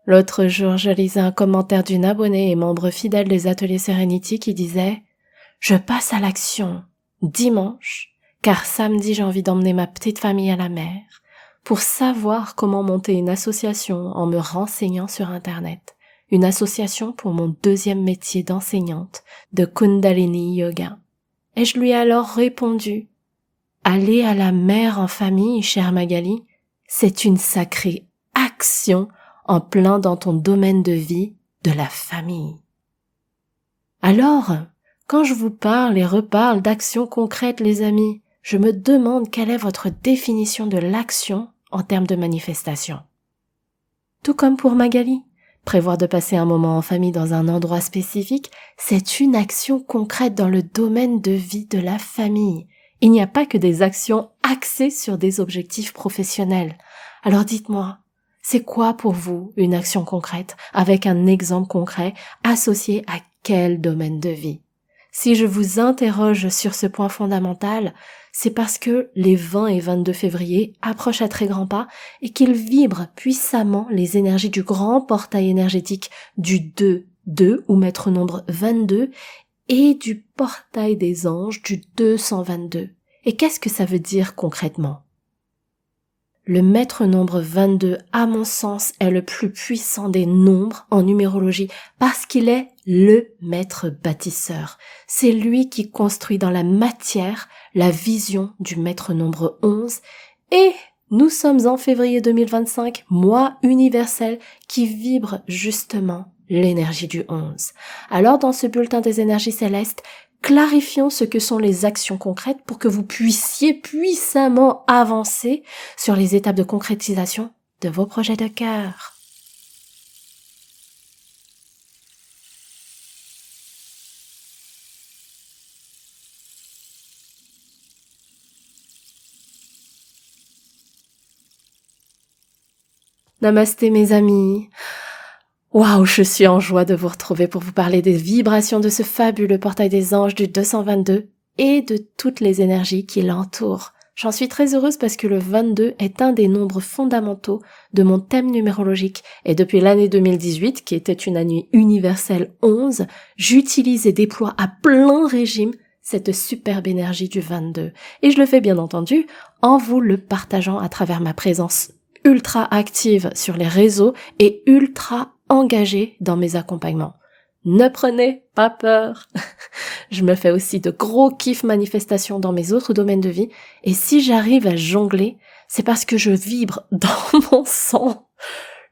L'autre jour, je lisais un commentaire d'une abonnée et membre fidèle des ateliers Serenity qui disait « Je passe à l'action dimanche, car samedi j'ai envie d'emmener ma petite famille à la mer pour savoir comment monter une association en me renseignant sur Internet. Une association pour mon deuxième métier d'enseignante de Kundalini Yoga. » Et je lui ai alors répondu « Aller à la mer en famille, chère Magali, c'est une sacrée action en plein dans ton domaine de vie de la famille. » Alors, quand je vous parle et reparle d'actions concrètes, les amis, je me demande quelle est votre définition de l'action en termes de manifestation. Tout comme pour Magali, prévoir de passer un moment en famille dans un endroit spécifique, c'est une action concrète dans le domaine de vie de la famille. Il n'y a pas que des actions axées sur des objectifs professionnels. Alors dites-moi, c'est quoi pour vous une action concrète, avec un exemple concret associé à quel domaine de vie? Si je vous interroge sur ce point fondamental, c'est parce que les 20 et 22 février approchent à très grands pas et qu'ils vibrent puissamment les énergies du grand portail énergétique du 2-2 ou maître nombre 22 et du portail des anges du 222. Et qu'est-ce que ça veut dire concrètement? Le maître nombre 22, à mon sens, est le plus puissant des nombres en numérologie parce qu'il est le maître bâtisseur. C'est lui qui construit dans la matière la vision du maître nombre 11 et nous sommes en février 2025, mois universel qui vibre justement l'énergie du 11. Alors dans ce bulletin des énergies célestes, clarifions ce que sont les actions concrètes pour que vous puissiez puissamment avancer sur les étapes de concrétisation de vos projets de cœur. Namasté mes amis. Waouh, je suis en joie de vous retrouver pour vous parler des vibrations de ce fabuleux portail des anges du 222 et de toutes les énergies qui l'entourent. J'en suis très heureuse parce que le 22 est un des nombres fondamentaux de mon thème numérologique et depuis l'année 2018, qui était une année universelle 11, j'utilise et déploie à plein régime cette superbe énergie du 22. Et je le fais bien entendu en vous le partageant à travers ma présence ultra active sur les réseaux et ultra engagée dans mes accompagnements. Ne prenez pas peur. Je me fais aussi de gros kiffs manifestations dans mes autres domaines de vie et si j'arrive à jongler, c'est parce que je vibre dans mon sang.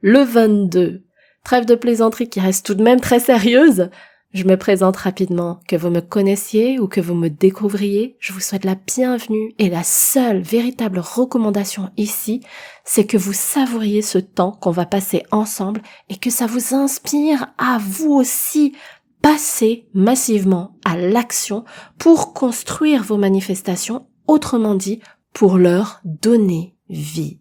Le 22. Trêve de plaisanterie qui reste tout de même très sérieuse. Je me présente rapidement, que vous me connaissiez ou que vous me découvriez, je vous souhaite la bienvenue et la seule véritable recommandation ici, c'est que vous savouriez ce temps qu'on va passer ensemble et que ça vous inspire à vous aussi passer massivement à l'action pour construire vos manifestations, autrement dit, pour leur donner vie.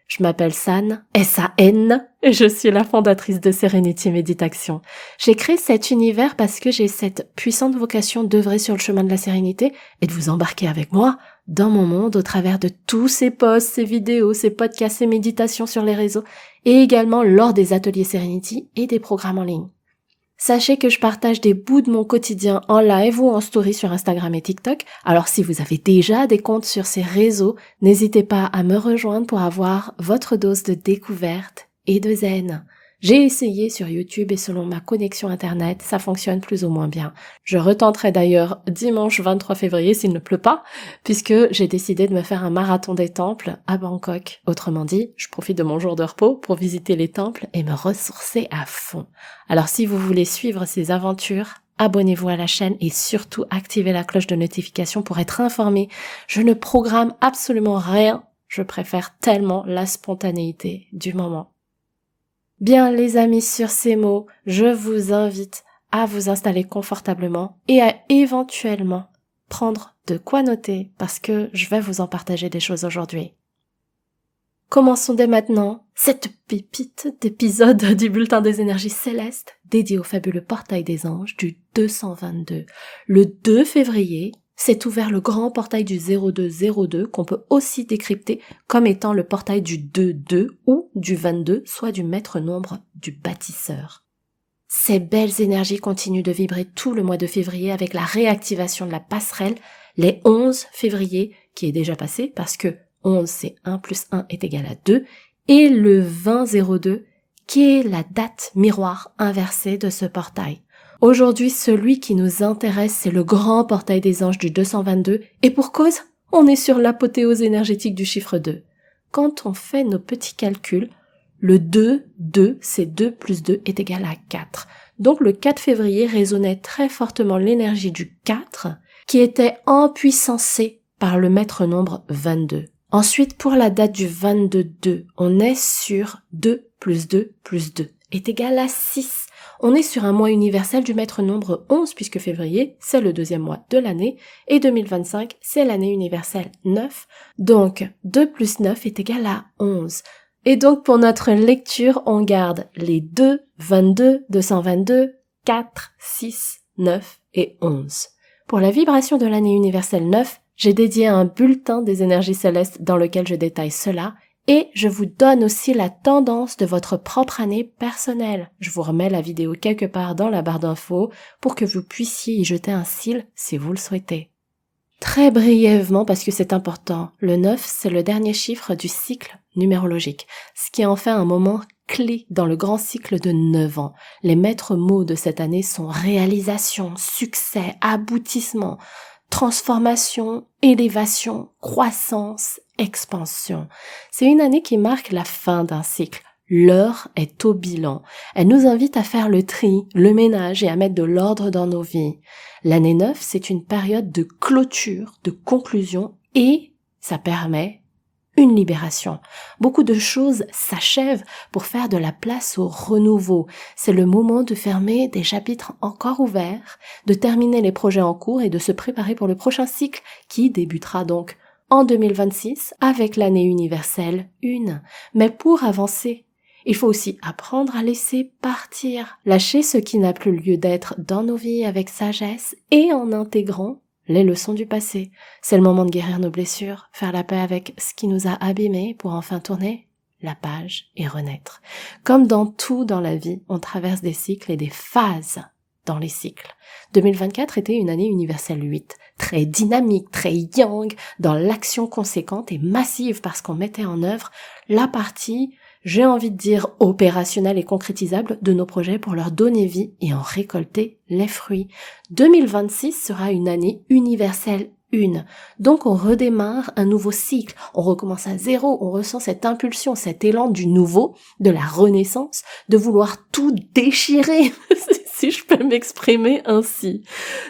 Je m'appelle San, S-A-N, et je suis la fondatrice de Serenity Méditation. J'ai créé cet univers parce que j'ai cette puissante vocation d'œuvrer sur le chemin de la sérénité et de vous embarquer avec moi dans mon monde au travers de tous ces posts, ces vidéos, ces podcasts, ces méditations sur les réseaux et également lors des ateliers Serenity et des programmes en ligne. Sachez que je partage des bouts de mon quotidien en live ou en story sur Instagram et TikTok. Alors si vous avez déjà des comptes sur ces réseaux, n'hésitez pas à me rejoindre pour avoir votre dose de découverte et de zen. J'ai essayé sur YouTube et selon ma connexion Internet, ça fonctionne plus ou moins bien. Je retenterai d'ailleurs dimanche 23 février s'il ne pleut pas, puisque j'ai décidé de me faire un marathon des temples à Bangkok. Autrement dit, je profite de mon jour de repos pour visiter les temples et me ressourcer à fond. Alors si vous voulez suivre ces aventures, abonnez-vous à la chaîne et surtout activez la cloche de notification pour être informé. Je ne programme absolument rien, je préfère tellement la spontanéité du moment. Bien les amis, sur ces mots, je vous invite à vous installer confortablement et à éventuellement prendre de quoi noter parce que je vais vous en partager des choses aujourd'hui. Commençons dès maintenant cette pépite d'épisode du bulletin des énergies célestes dédié au fabuleux portail des anges du 222. Le 2 février, s'est ouvert le grand portail du 0202 qu'on peut aussi décrypter comme étant le portail du 22 ou du 22, soit du maître nombre du bâtisseur. Ces belles énergies continuent de vibrer tout le mois de février avec la réactivation de la passerelle, les 11 février, qui est déjà passé parce que 11 c'est 1 plus 1 est égal à 2, et le 2002, qui est la date miroir inversée de ce portail. Aujourd'hui, celui qui nous intéresse, c'est le grand portail des anges du 222, et pour cause, on est sur l'apothéose énergétique du chiffre 2. Quand on fait nos petits calculs, le 2, c'est 2 plus 2 est égal à 4. Donc le 4 février résonnait très fortement l'énergie du 4, qui était empuissancée par le maître nombre 22. Ensuite, pour la date du 22-2, on est sur 2 plus 2 plus 2 est égal à 6. On est sur un mois universel du maître nombre 11, puisque février, c'est le deuxième mois de l'année, et 2025, c'est l'année universelle 9. Donc, 2 plus 9 est égal à 11. Et donc, pour notre lecture, on garde les 2, 22, 222, 4, 6, 9 et 11. Pour la vibration de l'année universelle 9, j'ai dédié un bulletin des énergies célestes dans lequel je détaille cela, et je vous donne aussi la tendance de votre propre année personnelle. Je vous remets la vidéo quelque part dans la barre d'infos pour que vous puissiez y jeter un cil si vous le souhaitez. Très brièvement, parce que c'est important, le 9, c'est le dernier chiffre du cycle numérologique, ce qui en fait un moment clé dans le grand cycle de 9 ans. Les maîtres mots de cette année sont réalisation, succès, aboutissement, transformation, élévation, croissance, expansion. C'est une année qui marque la fin d'un cycle. L'heure est au bilan. Elle nous invite à faire le tri, le ménage et à mettre de l'ordre dans nos vies. L'année 9, c'est une période de clôture, de conclusion et ça permet une libération. Beaucoup de choses s'achèvent pour faire de la place au renouveau. C'est le moment de fermer des chapitres encore ouverts, de terminer les projets en cours et de se préparer pour le prochain cycle qui débutera donc en 2026 avec l'année universelle 1. Mais pour avancer, il faut aussi apprendre à laisser partir, lâcher ce qui n'a plus lieu d'être dans nos vies avec sagesse et en intégrant les leçons du passé. C'est le moment de guérir nos blessures, faire la paix avec ce qui nous a abîmés pour enfin tourner la page et renaître. Comme dans tout dans la vie, on traverse des cycles et des phases dans les cycles. 2024 était une année universelle 8, très dynamique, très yang, dans l'action conséquente et massive parce qu'on mettait en œuvre la partie, j'ai envie de dire, opérationnelle et concrétisable de nos projets pour leur donner vie et en récolter les fruits. 2026 sera une année universelle 1. Donc on redémarre un nouveau cycle, on recommence à zéro, on ressent cette impulsion, cet élan du nouveau, de la renaissance, de vouloir tout déchirer, si je peux m'exprimer ainsi.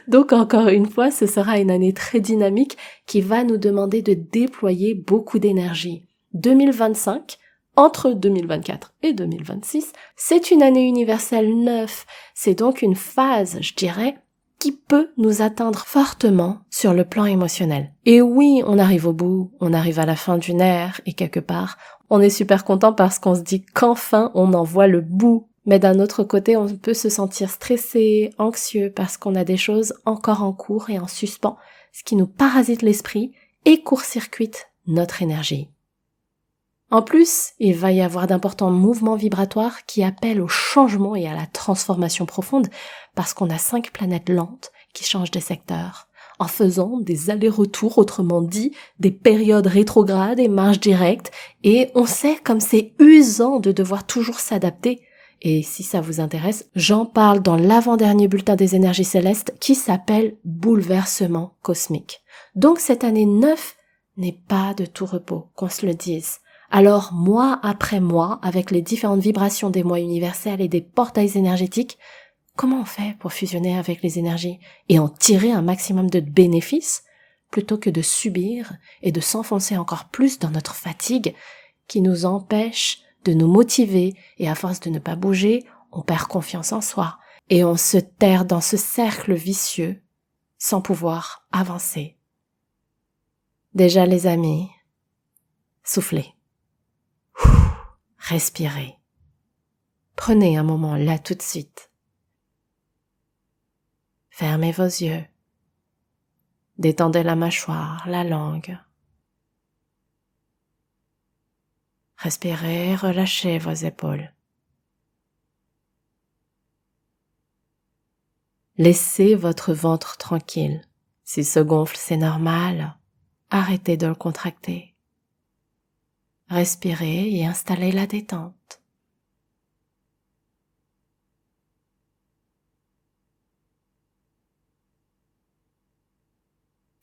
Donc encore une fois, ce sera une année très dynamique qui va nous demander de déployer beaucoup d'énergie. 2025, entre 2024 et 2026, c'est une année universelle 9. C'est donc une phase, je dirais, qui peut nous atteindre fortement sur le plan émotionnel. Et oui, on arrive au bout, on arrive à la fin d'une ère, et quelque part, on est super content parce qu'on se dit qu'enfin on en voit le bout. Mais d'un autre côté, on peut se sentir stressé, anxieux, parce qu'on a des choses encore en cours et en suspens, ce qui nous parasite l'esprit et court-circuite notre énergie. En plus, il va y avoir d'importants mouvements vibratoires qui appellent au changement et à la transformation profonde parce qu'on a 5 planètes lentes qui changent de secteur en faisant des allers-retours, autrement dit, des périodes rétrogrades et marches directes, et on sait comme c'est usant de devoir toujours s'adapter. Et si ça vous intéresse, j'en parle dans l'avant-dernier bulletin des énergies célestes qui s'appelle Bouleversement cosmique. Donc cette année 9 n'est pas de tout repos, qu'on se le dise. Alors, mois après mois, avec les différentes vibrations des mois universels et des portails énergétiques, comment on fait pour fusionner avec les énergies et en tirer un maximum de bénéfices plutôt que de subir et de s'enfoncer encore plus dans notre fatigue qui nous empêche de nous motiver et à force de ne pas bouger, on perd confiance en soi et on se terre dans ce cercle vicieux sans pouvoir avancer. Déjà les amis, soufflez. Respirez. Prenez un moment là tout de suite. Fermez vos yeux. Détendez la mâchoire, la langue. Respirez, relâchez vos épaules. Laissez votre ventre tranquille. S'il se gonfle, c'est normal. Arrêtez de le contracter. Respirez et installez la détente.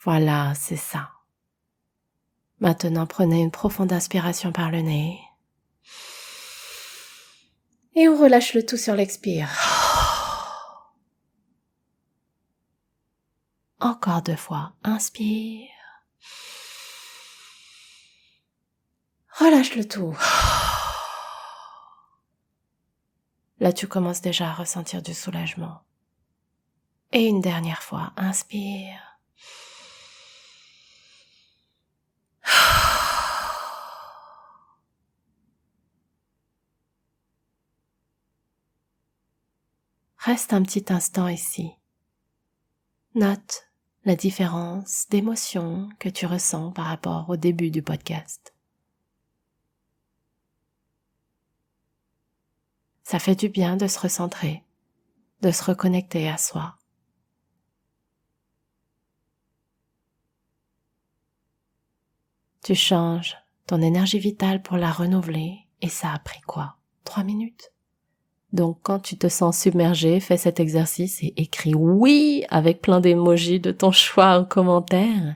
Voilà, c'est ça. Maintenant, prenez une profonde inspiration par le nez. Et on relâche le tout sur l'expire. Encore 2 fois. Inspire. Relâche le tout. Là, tu commences déjà à ressentir du soulagement. Et une dernière fois. Inspire. Reste un petit instant ici. Note la différence d'émotion que tu ressens par rapport au début du podcast. Ça fait du bien de se recentrer, de se reconnecter à soi. Tu changes ton énergie vitale pour la renouveler et ça a pris quoi? 3 minutes? Donc quand tu te sens submergé, fais cet exercice et écris oui avec plein d'émojis de ton choix en commentaire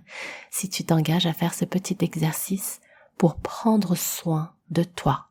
si tu t'engages à faire ce petit exercice pour prendre soin de toi.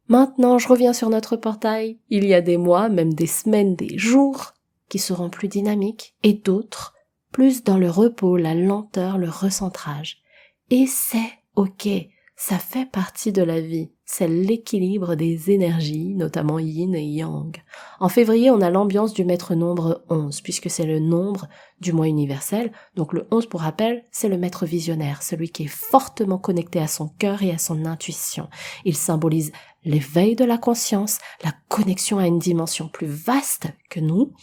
Maintenant, je reviens sur notre portail. Il y a des mois, même des semaines, des jours qui seront plus dynamiques et d'autres plus dans le repos, la lenteur, le recentrage. Et c'est ok, ça fait partie de la vie. C'est l'équilibre des énergies, notamment yin et yang. En février, on a l'ambiance du maître nombre 11, puisque c'est le nombre du mois universel. Donc le 11, pour rappel, c'est le maître visionnaire, celui qui est fortement connecté à son cœur et à son intuition. Il symbolise l'éveil de la conscience, la connexion à une dimension plus vaste que nous,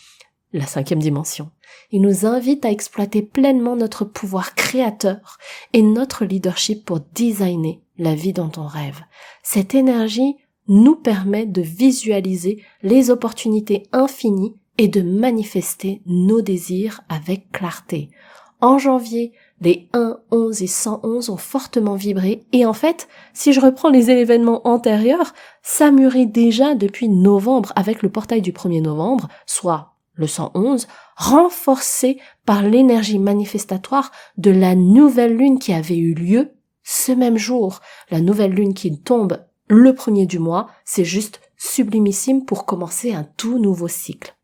la 5e dimension. Il nous invite à exploiter pleinement notre pouvoir créateur et notre leadership pour designer la vie dont on rêve. Cette énergie nous permet de visualiser les opportunités infinies et de manifester nos désirs avec clarté. En janvier, les 1, 11 et 111 ont fortement vibré et en fait, si je reprends les événements antérieurs, ça mûrit déjà depuis novembre avec le portail du 1er novembre, soit le 111, renforcé par l'énergie manifestatoire de la nouvelle lune qui avait eu lieu ce même jour. La nouvelle lune qui tombe le 1er du mois, c'est juste sublimissime pour commencer un tout nouveau cycle.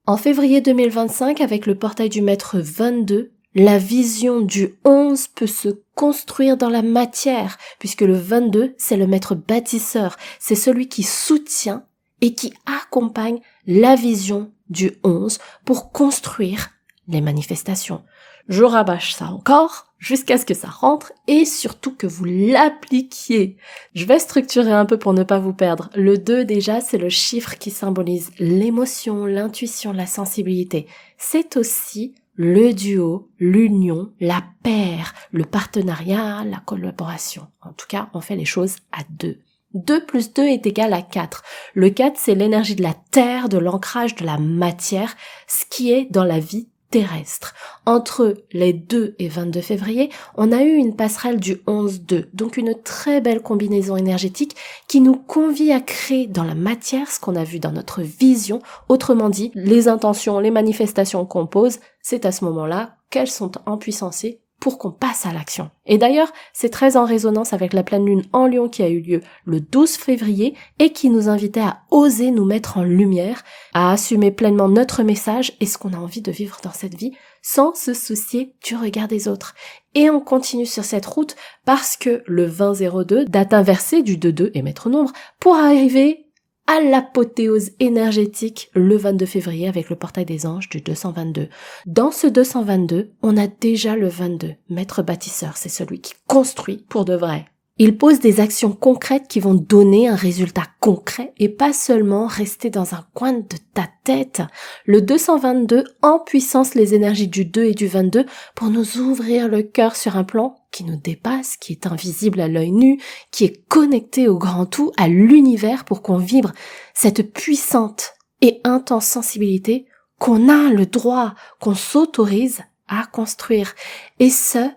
En février 2025, avec le portail du maître 22, la vision du 11 peut se construire dans la matière, puisque le 22, c'est le maître bâtisseur, c'est celui qui soutient et qui accompagne la vision du 11 pour construire les manifestations. Je rabâche ça encore jusqu'à ce que ça rentre et surtout que vous l'appliquiez. Je vais structurer un peu pour ne pas vous perdre. Le 2 déjà, c'est le chiffre qui symbolise l'émotion, l'intuition, la sensibilité. C'est aussi le duo, l'union, la paire, le partenariat, la collaboration. En tout cas, on fait les choses à 2. 2 plus 2 est égal à 4. Le 4, c'est l'énergie de la terre, de l'ancrage de la matière, ce qui est dans la vie terrestre. Entre les 2 et 22 février, on a eu une passerelle du 11-2, donc une très belle combinaison énergétique qui nous convie à créer dans la matière ce qu'on a vu dans notre vision. Autrement dit, les intentions, les manifestations qu'on pose, c'est à ce moment-là qu'elles sont empuissancées pour qu'on passe à l'action. Et d'ailleurs, c'est très en résonance avec la pleine lune en Lion qui a eu lieu le 12 février et qui nous invitait à oser nous mettre en lumière, à assumer pleinement notre message et ce qu'on a envie de vivre dans cette vie sans se soucier du regard des autres. Et on continue sur cette route parce que le 20-02, date inversée du 2-2 et maître nombre, pour arriver à l'apothéose énergétique le 22 février avec le portail des anges du 222. Dans ce 222, on a déjà le 22, maître bâtisseur, c'est celui qui construit pour de vrai. Il pose des actions concrètes qui vont donner un résultat concret et pas seulement rester dans un coin de ta tête. Le 222 en puissance les énergies du 2 et du 22 pour nous ouvrir le cœur sur un plan qui nous dépasse, qui est invisible à l'œil nu, qui est connecté au grand tout, à l'univers pour qu'on vibre cette puissante et intense sensibilité qu'on a le droit, qu'on s'autorise à construire. Et ce,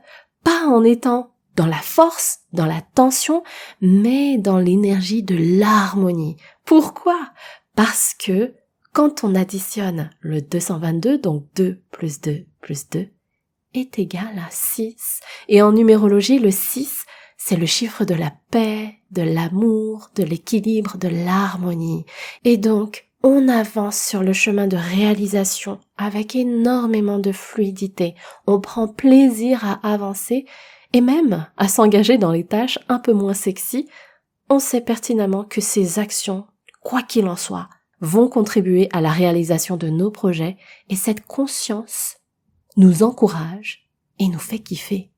pas en étant dans la force, dans la tension, mais dans l'énergie de l'harmonie. Pourquoi? Parce que quand on additionne le 222, donc 2 plus 2 plus 2, est égal à 6. Et en numérologie, le 6, c'est le chiffre de la paix, de l'amour, de l'équilibre, de l'harmonie. Et donc, on avance sur le chemin de réalisation avec énormément de fluidité. On prend plaisir à avancer et même à s'engager dans les tâches un peu moins sexy. On sait pertinemment que ces actions, quoi qu'il en soit, vont contribuer à la réalisation de nos projets et cette conscience nous encourage et nous fait kiffer.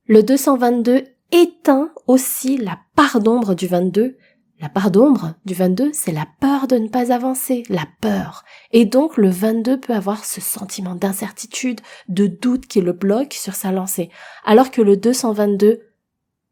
Le 222 éteint aussi la part d'ombre du 22. La part d'ombre du 22, c'est la peur de ne pas avancer, la peur. Et donc le 22 peut avoir ce sentiment d'incertitude, de doute qui le bloque sur sa lancée. Alors que le 222,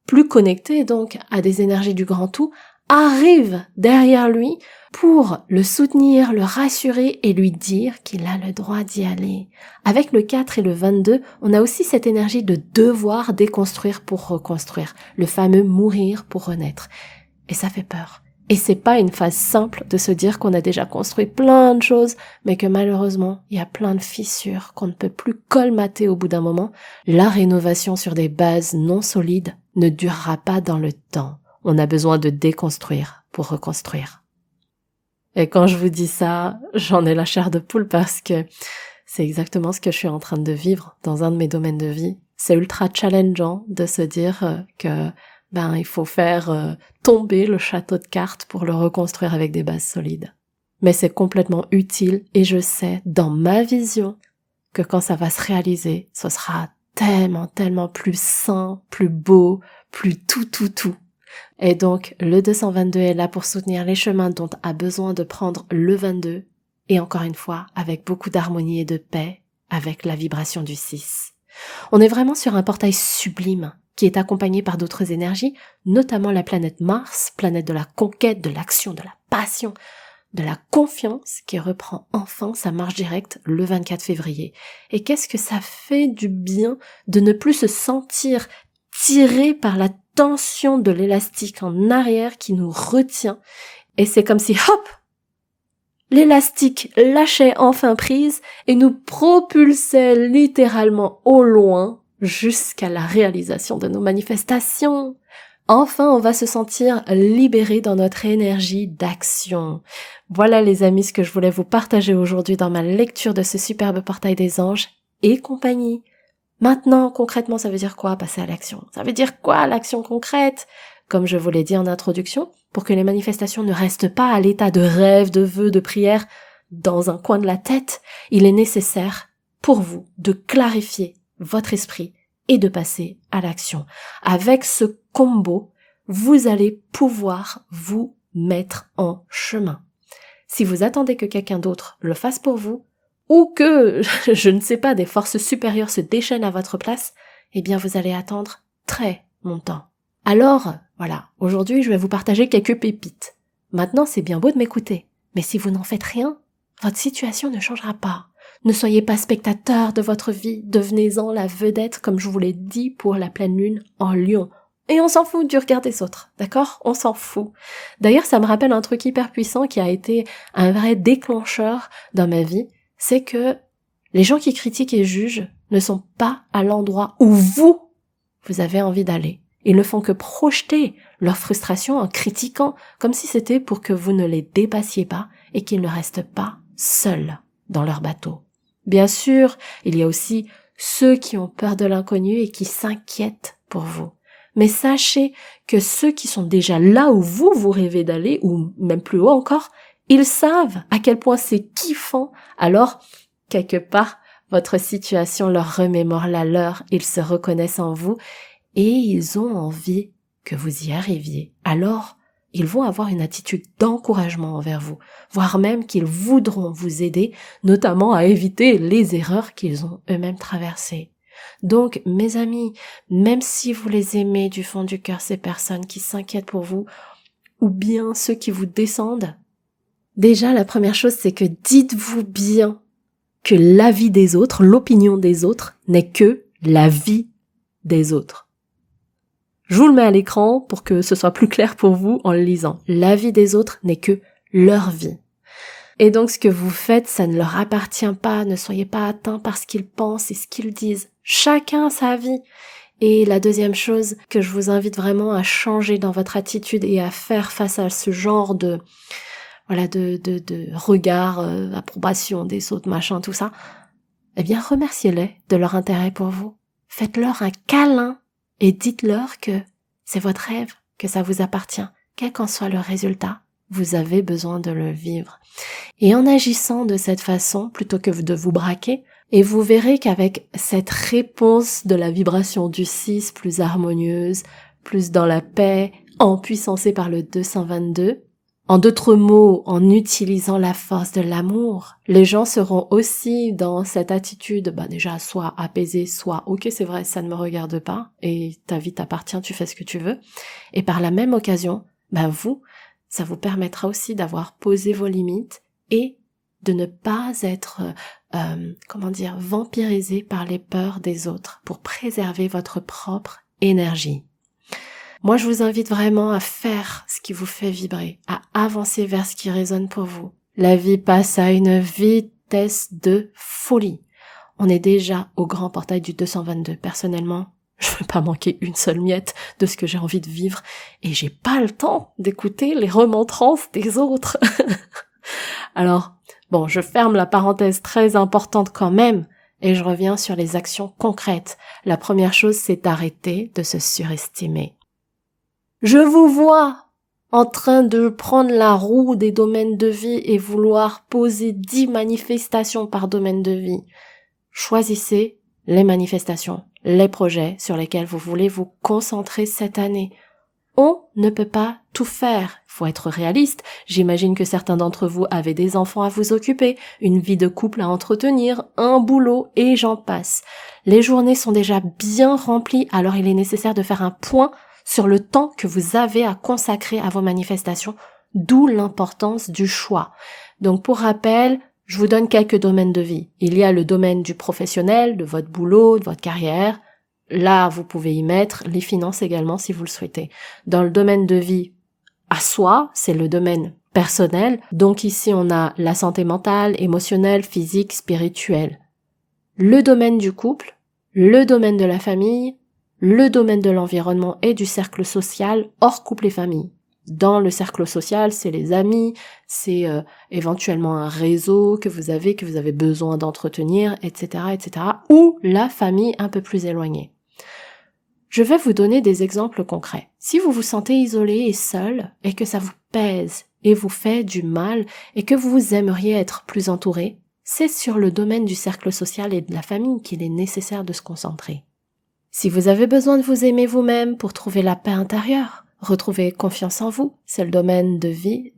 plus connecté donc à des énergies du grand tout, arrive derrière lui pour le soutenir, le rassurer et lui dire qu'il a le droit d'y aller. Avec le 4 et le 22, on a aussi cette énergie de devoir déconstruire pour reconstruire, le fameux mourir pour renaître. Et ça fait peur. Et c'est pas une phase simple de se dire qu'on a déjà construit plein de choses, mais que malheureusement, il y a plein de fissures qu'on ne peut plus colmater au bout d'un moment. La rénovation sur des bases non solides ne durera pas dans le temps. On a besoin de déconstruire pour reconstruire. Et quand je vous dis ça, j'en ai la chair de poule parce que c'est exactement ce que je suis en train de vivre dans un de mes domaines de vie. C'est ultra challengeant de se dire que il faut faire tomber le château de cartes pour le reconstruire avec des bases solides. Mais c'est complètement utile et je sais, dans ma vision, que quand ça va se réaliser, ce sera tellement plus sain, plus beau, plus tout. Et donc, le 222 est là pour soutenir les chemins dont a besoin de prendre le 22, et encore une fois, avec beaucoup d'harmonie et de paix, avec la vibration du 6. On est vraiment sur un portail sublime, qui est accompagné par d'autres énergies, notamment la planète Mars, planète de la conquête, de l'action, de la passion, de la confiance, qui reprend enfin sa marche directe le 24 février. Et qu'est-ce que ça fait du bien de ne plus se sentir tiré par la tension de l'élastique en arrière qui nous retient. Et c'est comme si, hop, l'élastique lâchait enfin prise et nous propulsait littéralement au loin jusqu'à la réalisation de nos manifestations. Enfin, on va se sentir libéré dans notre énergie d'action. Voilà les amis ce que je voulais vous partager aujourd'hui dans ma lecture de ce superbe portail des anges et compagnie. Maintenant, concrètement, ça veut dire quoi passer à l'action? Ça veut dire quoi l'action concrète? Comme je vous l'ai dit en introduction, pour que les manifestations ne restent pas à l'état de rêve, de vœux, de prière dans un coin de la tête, il est nécessaire pour vous de clarifier votre esprit et de passer à l'action. Avec ce combo, vous allez pouvoir vous mettre en chemin. Si vous attendez que quelqu'un d'autre le fasse pour vous, ou que, je ne sais pas, des forces supérieures se déchaînent à votre place, eh bien vous allez attendre très longtemps. Alors, voilà, aujourd'hui je vais vous partager quelques pépites. Maintenant c'est bien beau de m'écouter, mais si vous n'en faites rien, votre situation ne changera pas. Ne soyez pas spectateur de votre vie, devenez-en la vedette comme je vous l'ai dit pour la pleine lune en Lion. Et on s'en fout du regard des autres, d'accord? On s'en fout. D'ailleurs ça me rappelle un truc hyper puissant qui a été un vrai déclencheur dans ma vie, c'est que les gens qui critiquent et jugent ne sont pas à l'endroit où vous avez envie d'aller. Ils ne font que projeter leur frustration en critiquant, comme si c'était pour que vous ne les dépassiez pas et qu'ils ne restent pas seuls dans leur bateau. Bien sûr, il y a aussi ceux qui ont peur de l'inconnu et qui s'inquiètent pour vous. Mais sachez que ceux qui sont déjà là où vous rêvez d'aller, ou même plus haut encore, ils savent à quel point c'est kiffant. Alors, quelque part, votre situation leur remémore la leur, ils se reconnaissent en vous et ils ont envie que vous y arriviez. Alors, ils vont avoir une attitude d'encouragement envers vous, voire même qu'ils voudront vous aider, notamment à éviter les erreurs qu'ils ont eux-mêmes traversées. Donc, mes amis, même si vous les aimez du fond du cœur, ces personnes qui s'inquiètent pour vous, ou bien ceux qui vous descendent, déjà, la première chose, c'est que dites-vous bien que l'avis des autres, l'opinion des autres, n'est que la vie des autres. Je vous le mets à l'écran pour que ce soit plus clair pour vous en le lisant. La vie des autres n'est que leur vie. Et donc ce que vous faites, ça ne leur appartient pas, ne soyez pas atteints par ce qu'ils pensent et ce qu'ils disent. Chacun a sa vie. Et la deuxième chose que je vous invite vraiment à changer dans votre attitude et à faire face à ce genre de regard, approbation des autres, machin, tout ça, eh bien remerciez-les de leur intérêt pour vous. Faites-leur un câlin et dites-leur que c'est votre rêve, que ça vous appartient, quel qu'en soit le résultat. Vous avez besoin de le vivre. Et en agissant de cette façon, plutôt que de vous braquer, et vous verrez qu'avec cette réponse de la vibration du 6 plus harmonieuse, plus dans la paix, empuissancée par le 222, en d'autres mots, en utilisant la force de l'amour, les gens seront aussi dans cette attitude, déjà soit apaisés, soit ok c'est vrai, ça ne me regarde pas, et ta vie t'appartient, tu fais ce que tu veux. Et par la même occasion, vous, ça vous permettra aussi d'avoir posé vos limites et de ne pas être, vampirisé par les peurs des autres pour préserver votre propre énergie. Moi, je vous invite vraiment à faire ce qui vous fait vibrer, à avancer vers ce qui résonne pour vous. La vie passe à une vitesse de folie. On est déjà au grand portail du 222. Personnellement, je veux pas manquer une seule miette de ce que j'ai envie de vivre et j'ai pas le temps d'écouter les remontrances des autres. Alors, je ferme la parenthèse très importante quand même et je reviens sur les actions concrètes. La première chose, c'est d'arrêter de se surestimer. Je vous vois en train de prendre la roue des domaines de vie et vouloir poser 10 manifestations par domaine de vie. Choisissez les manifestations, les projets sur lesquels vous voulez vous concentrer cette année. On ne peut pas tout faire. Il faut être réaliste. J'imagine que certains d'entre vous avaient des enfants à vous occuper, une vie de couple à entretenir, un boulot et j'en passe. Les journées sont déjà bien remplies, alors il est nécessaire de faire un point sur le temps que vous avez à consacrer à vos manifestations, d'où l'importance du choix. Donc pour rappel, je vous donne quelques domaines de vie. Il y a le domaine du professionnel, de votre boulot, de votre carrière. Là, vous pouvez y mettre les finances également si vous le souhaitez. Dans le domaine de vie à soi, c'est le domaine personnel. Donc ici, on a la santé mentale, émotionnelle, physique, spirituelle. Le domaine du couple, le domaine de la famille, le domaine de l'environnement et du cercle social hors couple et famille. Dans le cercle social, c'est les amis, c'est éventuellement un réseau que vous avez besoin d'entretenir, etc., etc., ou la famille un peu plus éloignée. Je vais vous donner des exemples concrets. Si vous vous sentez isolé et seul, et que ça vous pèse et vous fait du mal, et que vous aimeriez être plus entouré, c'est sur le domaine du cercle social et de la famille qu'il est nécessaire de se concentrer. Si vous avez besoin de vous aimer vous-même pour trouver la paix intérieure, retrouver confiance en vous, c'est le domaine de vie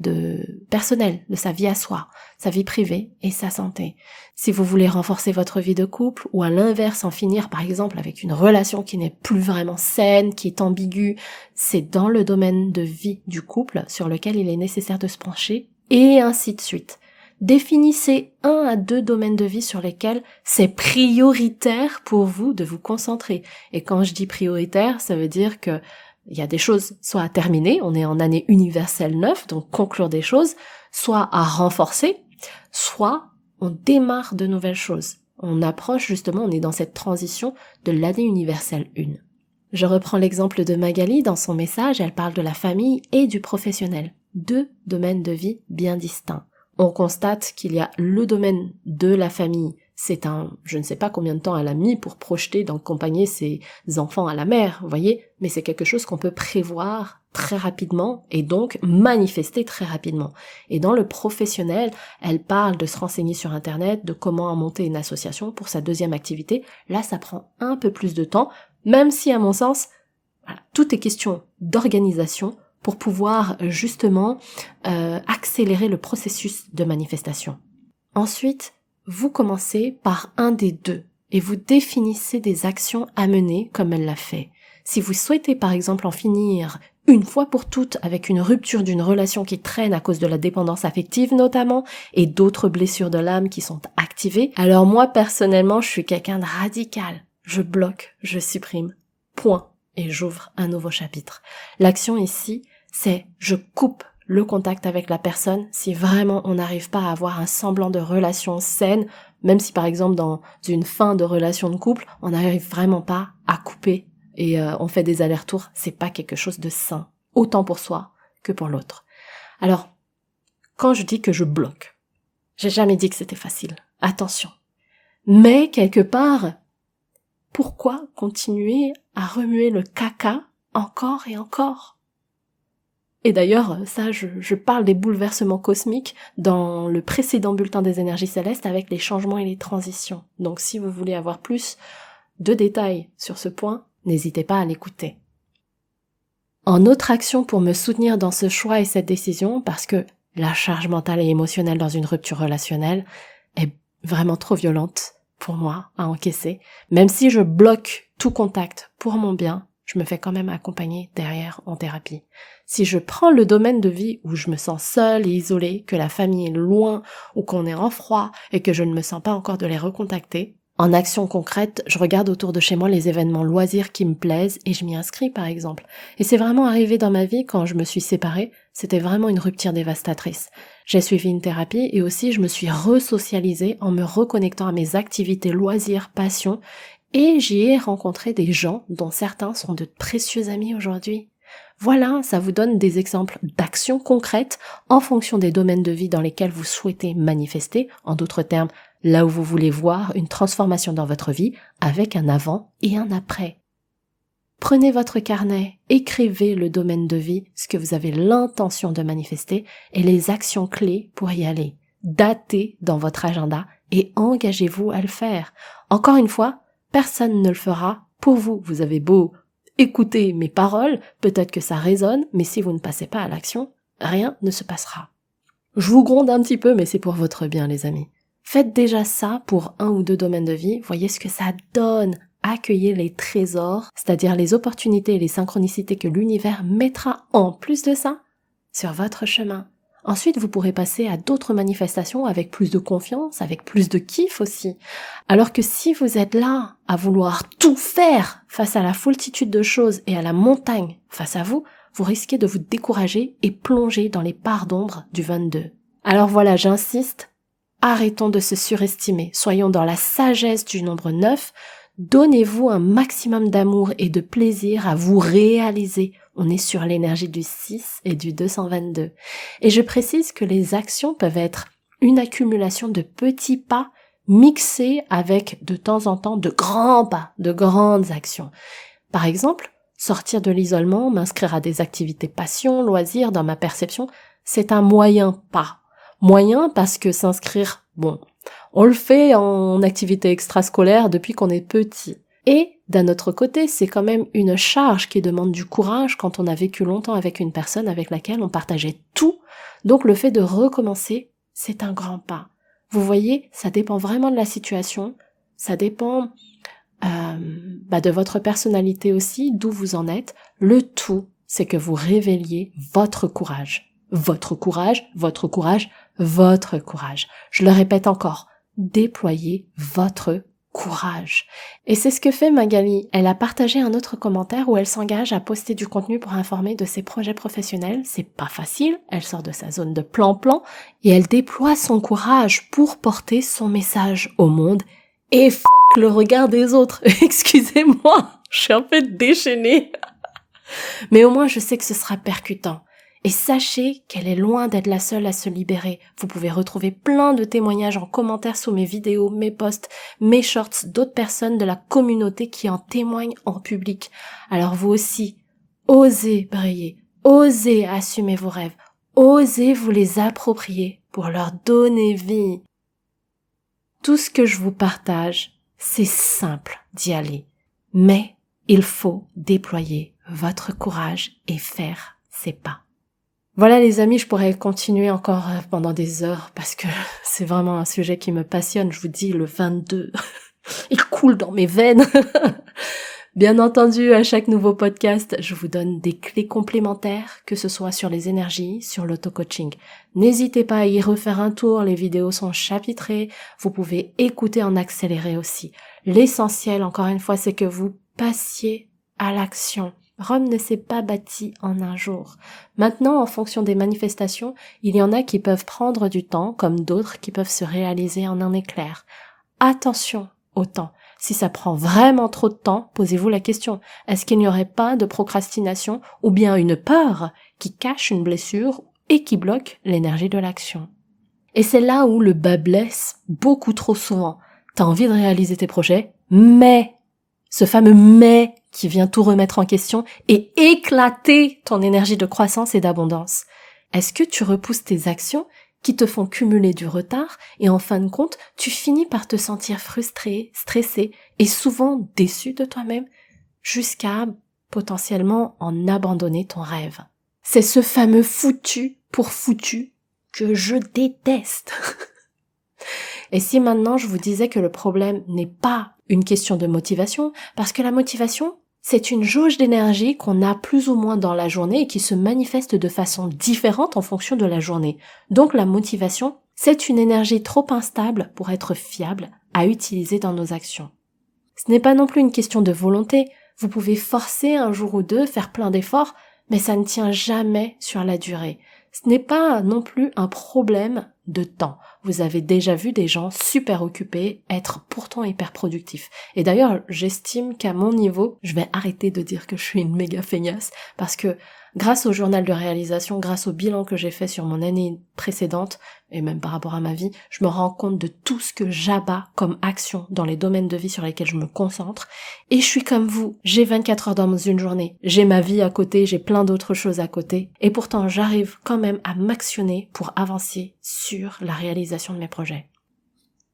personnel, de sa vie à soi, sa vie privée et sa santé. Si vous voulez renforcer votre vie de couple ou à l'inverse en finir par exemple avec une relation qui n'est plus vraiment saine, qui est ambiguë, c'est dans le domaine de vie du couple sur lequel il est nécessaire de se pencher et ainsi de suite. Définissez 1 à 2 domaines de vie sur lesquels c'est prioritaire pour vous de vous concentrer. Et quand je dis prioritaire, ça veut dire que il y a des choses soit à terminer, on est en année universelle 9, donc conclure des choses, soit à renforcer, soit on démarre de nouvelles choses. On approche justement, on est dans cette transition de l'année universelle 1. Je reprends l'exemple de Magali dans son message, elle parle de la famille et du professionnel. 2 domaines de vie bien distincts. On constate qu'il y a le domaine de la famille, je ne sais pas combien de temps elle a mis pour projeter d'accompagner ses enfants à la mer, vous voyez, mais c'est quelque chose qu'on peut prévoir très rapidement et donc manifester très rapidement. Et dans le professionnel, elle parle de se renseigner sur Internet, de comment monter une association pour sa deuxième activité. Là, ça prend un peu plus de temps, même si à mon sens, Voilà. Tout est question d'organisation pour pouvoir justement accélérer le processus de manifestation. Ensuite, vous commencez par un des deux et vous définissez des actions à mener comme elle l'a fait. Si vous souhaitez par exemple en finir une fois pour toutes avec une rupture d'une relation qui traîne à cause de la dépendance affective notamment et d'autres blessures de l'âme qui sont activées, alors moi personnellement je suis quelqu'un de radical. Je bloque, je supprime, point, et j'ouvre un nouveau chapitre. L'action ici, c'est je coupe le contact avec la personne si vraiment on n'arrive pas à avoir un semblant de relation saine, même si par exemple dans une fin de relation de couple, on n'arrive vraiment pas à couper et on fait des allers-retours, c'est pas quelque chose de sain, autant pour soi que pour l'autre. Alors, quand je dis que je bloque, j'ai jamais dit que c'était facile, attention. Mais quelque part, pourquoi continuer à remuer le caca encore et encore ? Et d'ailleurs, ça, je parle des bouleversements cosmiques dans le précédent bulletin des énergies célestes avec les changements et les transitions. Donc si vous voulez avoir plus de détails sur ce point, n'hésitez pas à l'écouter. En autre action pour me soutenir dans ce choix et cette décision, parce que la charge mentale et émotionnelle dans une rupture relationnelle est vraiment trop violente pour moi à encaisser, même si je bloque tout contact pour mon bien, je me fais quand même accompagner derrière en thérapie. Si je prends le domaine de vie où je me sens seule et isolée, que la famille est loin ou qu'on est en froid et que je ne me sens pas encore de les recontacter, en action concrète, je regarde autour de chez moi les événements loisirs qui me plaisent et je m'y inscris par exemple. Et c'est vraiment arrivé dans ma vie quand je me suis séparée, c'était vraiment une rupture dévastatrice. J'ai suivi une thérapie et aussi je me suis resocialisée en me reconnectant à mes activités loisirs, passions, et j'y ai rencontré des gens dont certains sont de précieux amis aujourd'hui. Voilà, ça vous donne des exemples d'actions concrètes en fonction des domaines de vie dans lesquels vous souhaitez manifester, en d'autres termes, là où vous voulez voir une transformation dans votre vie avec un avant et un après. Prenez votre carnet, écrivez le domaine de vie, ce que vous avez l'intention de manifester et les actions clés pour y aller. Datez dans votre agenda et engagez-vous à le faire. Encore une fois, personne ne le fera pour vous. Vous avez beau écouter mes paroles, peut-être que ça résonne, mais si vous ne passez pas à l'action, rien ne se passera. Je vous gronde un petit peu, mais c'est pour votre bien, les amis. Faites déjà ça pour un ou deux domaines de vie, voyez ce que ça donne. Accueillez les trésors, c'est-à-dire les opportunités et les synchronicités que l'univers mettra en plus de ça sur votre chemin. Ensuite, vous pourrez passer à d'autres manifestations avec plus de confiance, avec plus de kiff aussi. Alors que si vous êtes là à vouloir tout faire face à la foultitude de choses et à la montagne face à vous, vous risquez de vous décourager et plonger dans les parts d'ombre du 22. Alors voilà, j'insiste, arrêtons de se surestimer, soyons dans la sagesse du nombre 9, donnez-vous un maximum d'amour et de plaisir à vous réaliser. On est sur l'énergie du 6 et du 222. Et je précise que les actions peuvent être une accumulation de petits pas mixés avec de temps en temps de grands pas, de grandes actions. Par exemple, sortir de l'isolement, m'inscrire à des activités passion, loisirs, dans ma perception, c'est un moyen pas. Moyen parce que s'inscrire, bon, on le fait en activité extrascolaire depuis qu'on est petit. Et d'un autre côté, c'est quand même une charge qui demande du courage quand on a vécu longtemps avec une personne avec laquelle on partageait tout. Donc le fait de recommencer, c'est un grand pas. Vous voyez, ça dépend vraiment de la situation, ça dépend de votre personnalité aussi, d'où vous en êtes. Le tout, c'est que vous révéliez votre courage. Votre courage, votre courage, votre courage. Je le répète encore, déployez votre courage. Et c'est ce que fait Magali. Elle a partagé un autre commentaire où elle s'engage à poster du contenu pour informer de ses projets professionnels. C'est pas facile, elle sort de sa zone de plan-plan et elle déploie son courage pour porter son message au monde et le regard des autres. Excusez-moi, je suis un peu déchaînée. Mais au moins je sais que ce sera percutant. Et sachez qu'elle est loin d'être la seule à se libérer. Vous pouvez retrouver plein de témoignages en commentaire sous mes vidéos, mes posts, mes shorts, d'autres personnes de la communauté qui en témoignent en public. Alors vous aussi, osez briller, osez assumer vos rêves, osez vous les approprier pour leur donner vie. Tout ce que je vous partage, c'est simple d'y aller, mais il faut déployer votre courage et faire ses pas. Voilà les amis, je pourrais continuer encore pendant des heures parce que c'est vraiment un sujet qui me passionne. Je vous dis, le 22, il coule dans mes veines. Bien entendu, à chaque nouveau podcast, je vous donne des clés complémentaires, que ce soit sur les énergies, sur l'auto-coaching. N'hésitez pas à y refaire un tour, les vidéos sont chapitrées, vous pouvez écouter en accéléré aussi. L'essentiel, encore une fois, c'est que vous passiez à l'action. Rome ne s'est pas bâtie en un jour. Maintenant, en fonction des manifestations, il y en a qui peuvent prendre du temps, comme d'autres qui peuvent se réaliser en un éclair. Attention au temps. Si ça prend vraiment trop de temps, posez-vous la question, est-ce qu'il n'y aurait pas de procrastination ou bien une peur qui cache une blessure et qui bloque l'énergie de l'action? Et c'est là où le bas blesse beaucoup trop souvent. T'as envie de réaliser tes projets, mais ce fameux mais qui vient tout remettre en question et éclater ton énergie de croissance et d'abondance. Est-ce que tu repousses tes actions qui te font cumuler du retard et en fin de compte, tu finis par te sentir frustré, stressé et souvent déçu de toi-même jusqu'à potentiellement en abandonner ton rêve. C'est ce fameux foutu pour foutu que je déteste. Et si maintenant je vous disais que le problème n'est pas une question de motivation, parce que la motivation, c'est une jauge d'énergie qu'on a plus ou moins dans la journée et qui se manifeste de façon différente en fonction de la journée. Donc la motivation, c'est une énergie trop instable pour être fiable à utiliser dans nos actions. Ce n'est pas non plus une question de volonté. Vous pouvez forcer un jour ou deux, faire plein d'efforts, mais ça ne tient jamais sur la durée. Ce n'est pas non plus un problème de temps. Vous avez déjà vu des gens super occupés être pourtant hyper productifs. Et d'ailleurs, j'estime qu'à mon niveau, je vais arrêter de dire que je suis une méga feignasse parce que grâce au journal de réalisation, grâce au bilan que j'ai fait sur mon année précédente, et même par rapport à ma vie, je me rends compte de tout ce que j'abats comme action dans les domaines de vie sur lesquels je me concentre. Et je suis comme vous, j'ai 24 heures dans une journée, j'ai ma vie à côté, j'ai plein d'autres choses à côté, et pourtant j'arrive quand même à m'actionner pour avancer sur la réalisation de mes projets.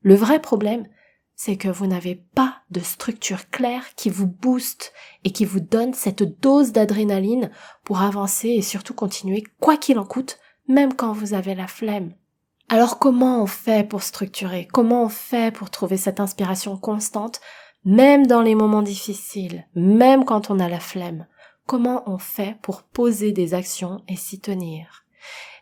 Le vrai problème, c'est que vous n'avez pas de structure claire qui vous booste et qui vous donne cette dose d'adrénaline pour avancer et surtout continuer quoi qu'il en coûte, même quand vous avez la flemme. Alors comment on fait pour structurer? Comment on fait pour trouver cette inspiration constante, même dans les moments difficiles, même quand on a la flemme? Comment on fait pour poser des actions et s'y tenir?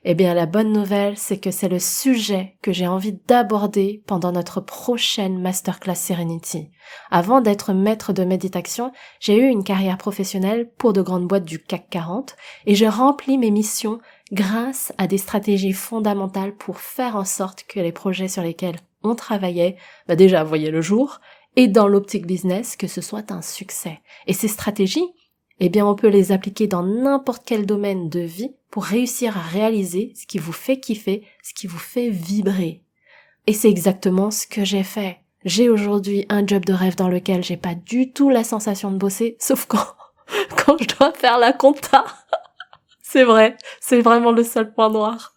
Eh bien, la bonne nouvelle, c'est que c'est le sujet que j'ai envie d'aborder pendant notre prochaine Masterclass Serenity. Avant d'être maître de méditation, j'ai eu une carrière professionnelle pour de grandes boîtes du CAC 40 et je remplis mes missions grâce à des stratégies fondamentales pour faire en sorte que les projets sur lesquels on travaillait, déjà voyaient le jour et dans l'optique business que ce soit un succès. Et ces stratégies, eh bien, on peut les appliquer dans n'importe quel domaine de vie pour réussir à réaliser ce qui vous fait kiffer, ce qui vous fait vibrer. Et c'est exactement ce que j'ai fait. J'ai aujourd'hui un job de rêve dans lequel j'ai pas du tout la sensation de bosser, sauf quand je dois faire la compta. C'est vrai, c'est vraiment le seul point noir.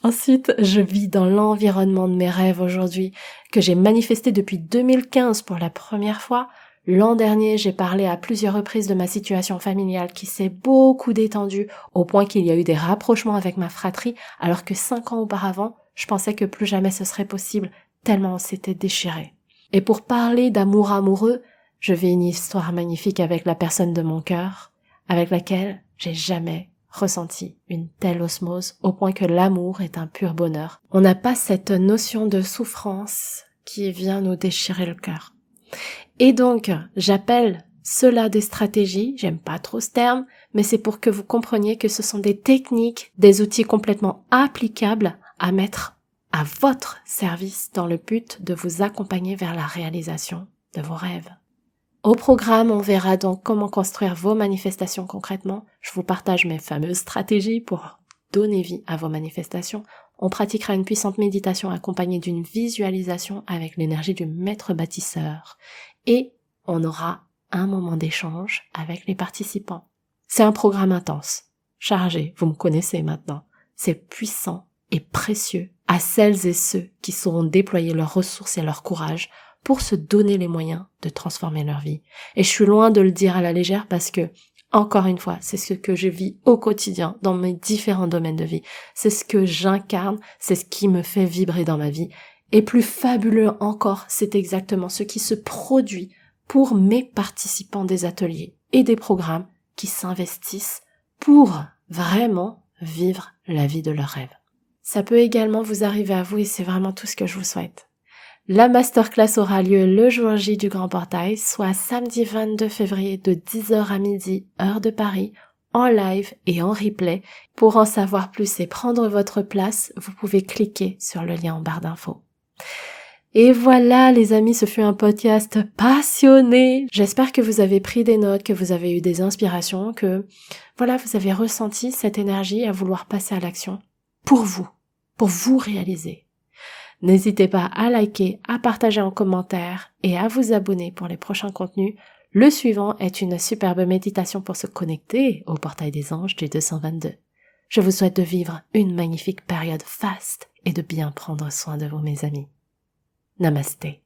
Ensuite, je vis dans l'environnement de mes rêves aujourd'hui, que j'ai manifesté depuis 2015 pour la première fois. L'an dernier, j'ai parlé à plusieurs reprises de ma situation familiale qui s'est beaucoup détendue au point qu'il y a eu des rapprochements avec ma fratrie, alors que 5 ans auparavant, je pensais que plus jamais ce serait possible, tellement on s'était déchiré. Et pour parler d'amour amoureux, je vis une histoire magnifique avec la personne de mon cœur, avec laquelle j'ai jamais ressenti une telle osmose, au point que l'amour est un pur bonheur. On n'a pas cette notion de souffrance qui vient nous déchirer le cœur. Et donc, j'appelle cela des stratégies, j'aime pas trop ce terme, mais c'est pour que vous compreniez que ce sont des techniques, des outils complètement applicables à mettre à votre service dans le but de vous accompagner vers la réalisation de vos rêves. Au programme, on verra donc comment construire vos manifestations concrètement. Je vous partage mes fameuses stratégies pour donner vie à vos manifestations. On pratiquera une puissante méditation accompagnée d'une visualisation avec l'énergie du maître bâtisseur. Et on aura un moment d'échange avec les participants. C'est un programme intense, chargé, vous me connaissez maintenant. C'est puissant et précieux à celles et ceux qui sauront déployer leurs ressources et leur courage pour se donner les moyens de transformer leur vie. Et je suis loin de le dire à la légère parce que Encore une fois, c'est ce que je vis au quotidien dans mes différents domaines de vie. C'est ce que j'incarne, c'est ce qui me fait vibrer dans ma vie. Et plus fabuleux encore, c'est exactement ce qui se produit pour mes participants des ateliers et des programmes qui s'investissent pour vraiment vivre la vie de leurs rêves. Ça peut également vous arriver à vous et c'est vraiment tout ce que je vous souhaite. La masterclass aura lieu le jour J du Grand Portail, soit samedi 22 février de 10h à midi, heure de Paris, en live et en replay. Pour en savoir plus et prendre votre place, vous pouvez cliquer sur le lien en barre d'infos. Et voilà les amis, ce fut un podcast passionné. J'espère que vous avez pris des notes, que vous avez eu des inspirations, que voilà, vous avez ressenti cette énergie à vouloir passer à l'action pour vous réaliser. N'hésitez pas à liker, à partager en commentaire et à vous abonner pour les prochains contenus. Le suivant est une superbe méditation pour se connecter au portail des anges du 222. Je vous souhaite de vivre une magnifique période faste et de bien prendre soin de vous mes amis. Namasté.